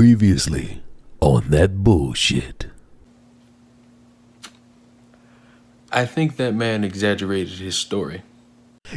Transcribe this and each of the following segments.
Previously on that bullshit. I think that man exaggerated his story.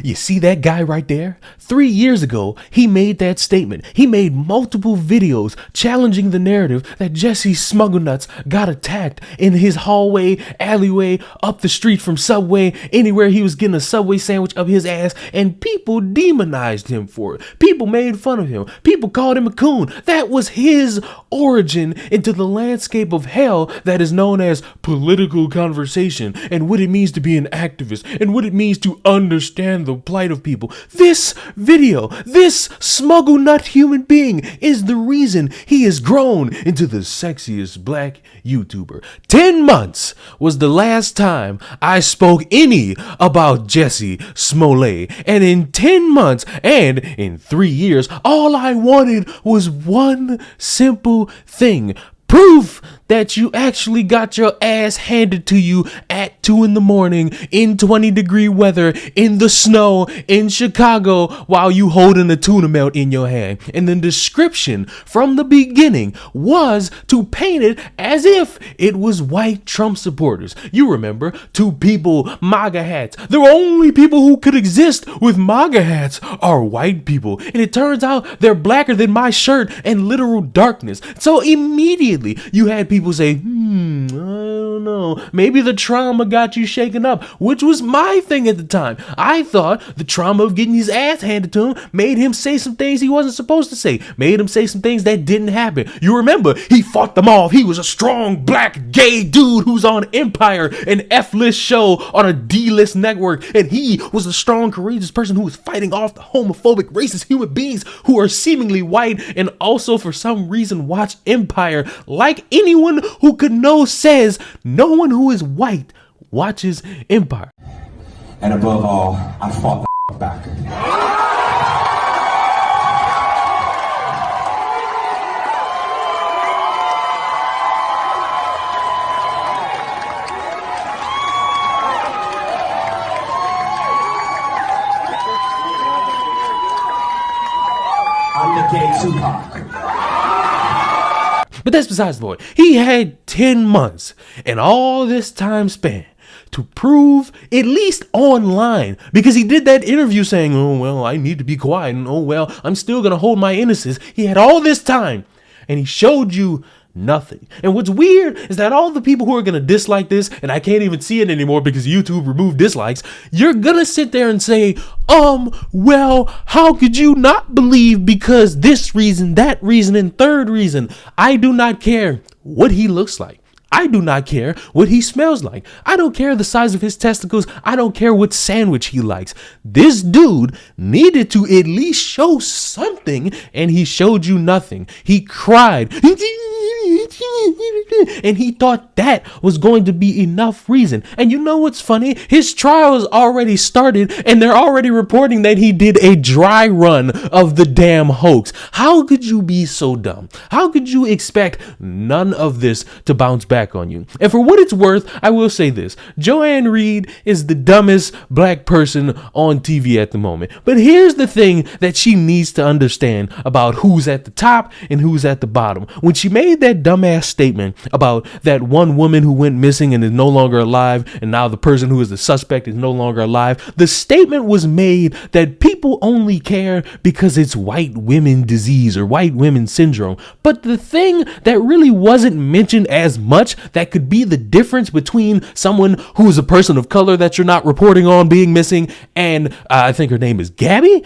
You see that guy right there? 3 years ago, he made that statement. He made multiple videos challenging the narrative that Jesse Smugglenuts got attacked in his hallway, alleyway, up the street from Subway, anywhere he was getting a Subway sandwich up his ass, and people demonized him for it. People made fun of him. People called him a coon. That was his origin into the landscape of hell that is known as political conversation, and what it means to be an activist, and what it means to understand the plight of people. This video, this smuggle nut human being is the reason he has grown into the sexiest black YouTuber. 10 months was the last time I spoke any about Jesse Smollett. And in 10 months and in 3 years, all I wanted was one simple thing. Proof that you actually got your ass handed to you at 2 a.m. in 20-degree weather, in the snow, in Chicago, while you holding a tuna melt in your hand. And the description from the beginning was to paint it as if it was white Trump supporters. You remember, 2 people, MAGA hats. The only people who could exist with MAGA hats are white people. And it turns out they're blacker than my shirt and literal darkness. So immediately you had people say, I don't know, maybe the trauma got you shaken up, which was my thing at the time. I thought the trauma of getting his ass handed to him made him say some things he wasn't supposed to say, made him say some things that didn't happen. You remember, he fought them off. He was a strong black gay dude who's on Empire, an F-list show on a D-list network, and he was a strong, courageous person who was fighting off the homophobic, racist human beings who are seemingly white and also for some reason watch Empire. Like anyone who could know says, no one who is white watches Empire. And above all, I fought the back. I'm the gay Tupac. But that's besides the point. He had 10 months and all this time span to prove, at least online, because he did that interview saying, oh, well, I need to be quiet, and oh, well, I'm still going to hold my innocence. He had all this time and he showed you nothing. And what's weird is that all the people who are going to dislike this, and I can't even see it anymore because YouTube removed dislikes, you're going to sit there and say, well, how could you not believe because this reason, that reason, and third reason? I do not care what he looks like. I do not care what he smells like. I don't care the size of his testicles. I don't care what sandwich he likes. This dude needed to at least show something, and he showed you nothing. He cried. And he thought that was going to be enough reason. And you know what's funny? His trial has already started, and they're already reporting that he did a dry run of the damn hoax. How could you be so dumb? How could you expect none of this to bounce back on you? And for what it's worth, I will say this. Joanne Reed is the dumbest black person on TV at the moment. But here's the thing that she needs to understand about who's at the top and who's at the bottom. When she made that dumbass statement about that one woman who went missing and is no longer alive, and now the person who is the suspect is no longer alive, the statement was made that people only care because it's white women disease or white women syndrome. But the thing that really wasn't mentioned as much that could be the difference between someone who is a person of color that you're not reporting on being missing and I think her name is Gabby.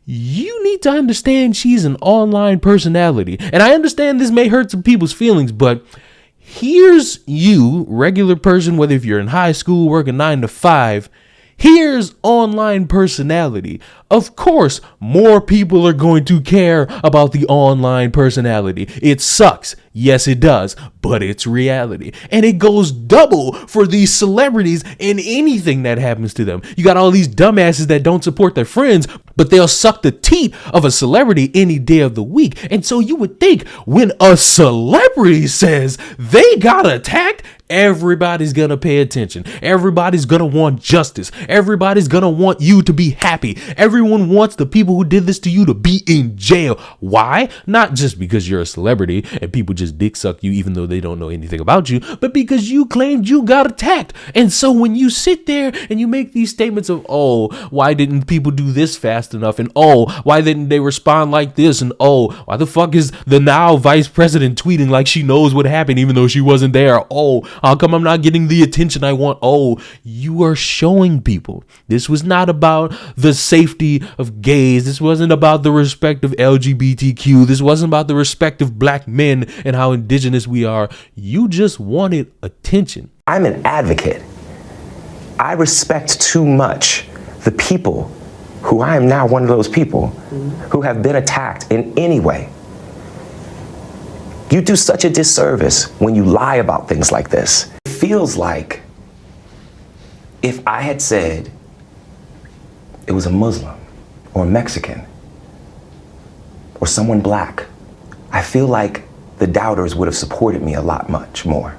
You need to understand she's an online personality. And I understand this may hurt some people's feelings, but here's you, regular person, whether if you're in high school, working 9 to 5, here's online personality. Of course, more people are going to care about the online personality. It sucks. Yes, it does, but it's reality. And it goes double for these celebrities in anything that happens to them. You got all these dumbasses that don't support their friends, but they'll suck the teat of a celebrity any day of the week. And so you would think when a celebrity says they got attacked everybody's gonna pay attention. Everybody's gonna want justice. Everybody's gonna want you to be happy. Everyone wants the people who did this to you to be in jail. Why? Not just because you're a celebrity and people just dick suck you even though they don't know anything about you, but because you claimed you got attacked. And so when you sit there and you make these statements of, oh, why didn't people do this fast enough? And oh, why didn't they respond like this? And oh, why the fuck is the now vice president tweeting like she knows what happened even though she wasn't there? Oh, how come I'm not getting the attention I want? Oh, you are showing people this was not about the safety of gays. This wasn't about the respect of LGBTQ. This wasn't about the respect of black men and how indigenous we are. You just wanted attention. I'm an advocate. I respect too much the people who I am now one of those people who have been attacked in any way. You do such a disservice when you lie about things like this. It feels like if I had said it was a Muslim or a Mexican or someone black, I feel like the doubters would have supported me a lot more.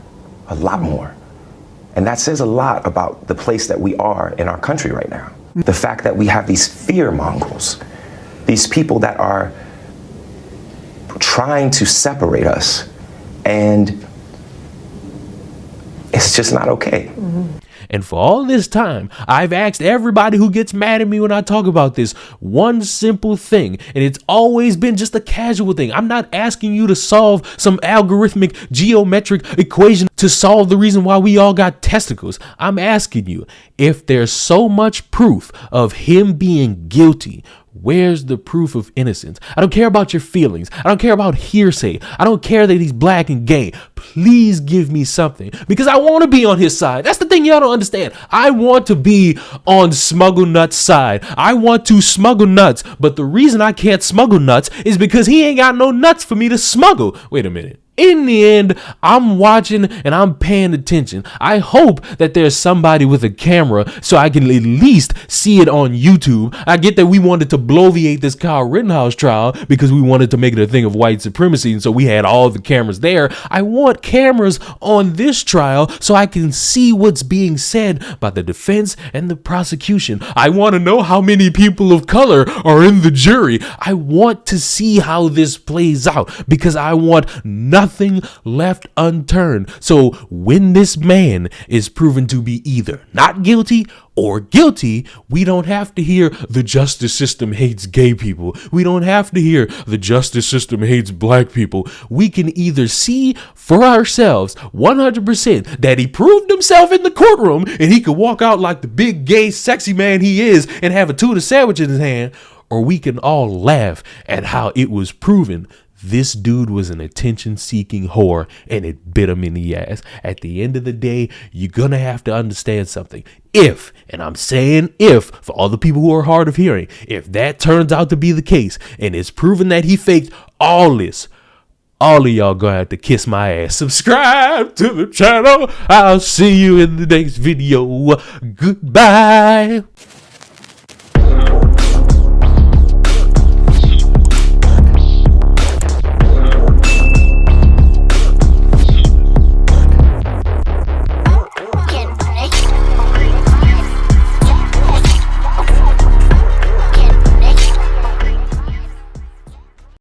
And that says a lot about the place that we are in our country right now. The fact that we have these fear mongers, these people that are trying to separate us, and it's just not okay. And for all this time, I've asked everybody who gets mad at me when I talk about this one simple thing, and it's always been just a casual thing. I'm not asking you to solve some algorithmic geometric equation to solve the reason why we all got testicles. I'm asking you, if there's so much proof of him being guilty, where's the proof of innocence? I don't care about your feelings. I don't care about hearsay. I don't care that he's black and gay. Please give me something, because I want to be on his side. That's the thing y'all don't understand. I want to be on Smuggle Nuts' side. I want to smuggle nuts, but the reason I can't smuggle nuts is because he ain't got no nuts for me to smuggle. Wait a minute. In the end, I'm watching and I'm paying attention. I hope that there's somebody with a camera so I can at least see it on YouTube. I get that we wanted to bloviate this Kyle Rittenhouse trial because we wanted to make it a thing of white supremacy, and so we had all the cameras there. I want cameras on this trial so I can see what's being said by the defense and the prosecution. I want to know how many people of color are in the jury. I want to see how this plays out because I want nothing left unturned. So when this man is proven to be either not guilty or guilty, we don't have to hear the justice system hates gay people. We don't have to hear the justice system hates black people. We can either see for ourselves 100% that he proved himself in the courtroom and he could walk out like the big gay sexy man he is and have a tuna sandwich in his hand, or we can all laugh at how it was proven this dude was an attention-seeking whore and it bit him in the ass. At the end of the day, you're gonna have to understand something. If, and I'm saying if, for all the people who are hard of hearing, if that turns out to be the case and it's proven that he faked all this, all of y'all gonna have to kiss my ass. Subscribe to the channel. I'll see you in the next video. Goodbye.